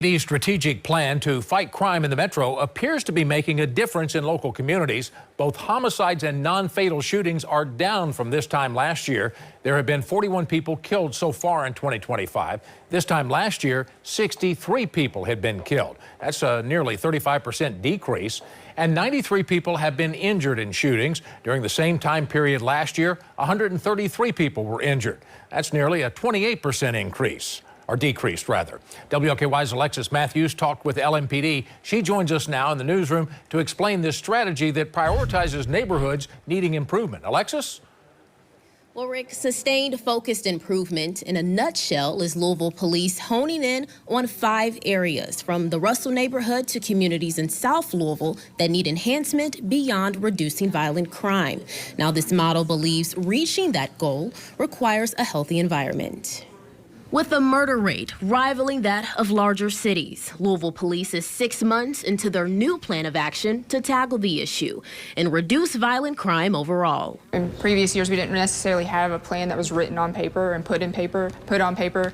The strategic plan to fight crime in the metro appears to be making a difference in local communities. Both homicides and non-fatal shootings are down from this time last year. There have been 41 people killed so far in 2025. This time last year, 63 people had been killed. That's a nearly 35% decrease. And 93 people have been injured in shootings. During the same time period last year, 133 people were injured. That's nearly a 28% increase. Or decreased, rather. WLKY's Alexis Matthews talked with LMPD. She joins us now in the newsroom to explain this strategy that prioritizes neighborhoods needing improvement. Alexis? Well, Rick, sustained focused improvement in a nutshell is Louisville Police honing in on 5 areas, from the Russell neighborhood to communities in South Louisville that need enhancement beyond reducing violent crime. Now, this model believes reaching that goal requires a healthy environment. With the murder rate rivaling that of larger cities, Louisville Police is 6 months into their new plan of action to tackle the issue and reduce violent crime overall. In previous years, we didn't necessarily have a plan that was written on paper and put on paper,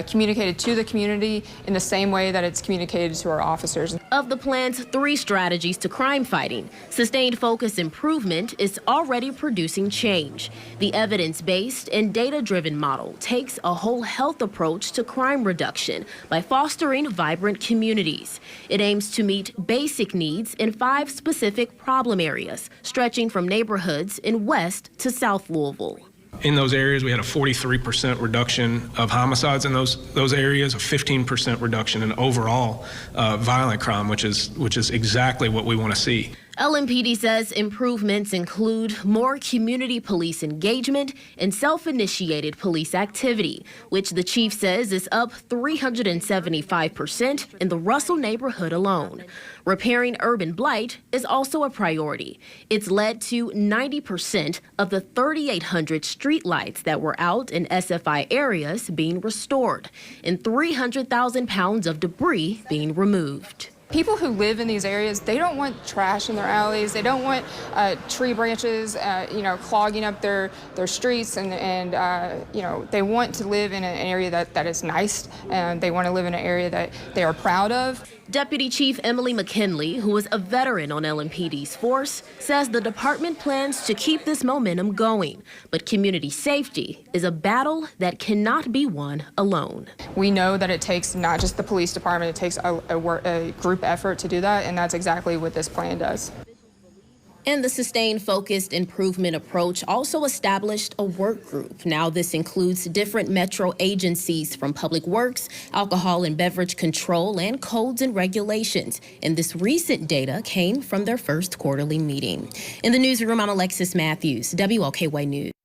communicated to the community in the same way that it's communicated to our officers. Of the plan's 3 strategies to crime fighting, sustained focus improvement is already producing change. The evidence-based and data-driven model takes a whole health approach to crime reduction by fostering vibrant communities. It aims to meet basic needs in 5 specific problem areas, stretching from neighborhoods in West to South Louisville. In those areas, we had a 43% reduction of homicides in those areas, a 15% reduction in overall violent crime, which is exactly what we want to see. LMPD says improvements include more community police engagement and self-initiated police activity, which the chief says is up 375% in the Russell neighborhood alone. Repairing urban blight is also a priority. It's led to 90% of the 3,800 streetlights that were out in SFI areas being restored and 300,000 pounds of debris being removed. People who live in these areas, they don't want trash in their alleys. They don't want tree branches, clogging up their streets, and they want to live in an area that is nice, and they want to live in an area that they are proud of. Deputy Chief Emily McKinley, who is a veteran on LMPD's force, says the department plans to keep this momentum going. But community safety is a battle that cannot be won alone. We know that it takes not just the police department, it takes a group effort to do that, and that's exactly what this plan does. And the sustained focused improvement approach also established a work group. Now this includes different metro agencies from Public Works, Alcohol and Beverage Control, and Codes and Regulations. And this recent data came from their first quarterly meeting. In the newsroom, I'm Alexis Matthews, WLKY News.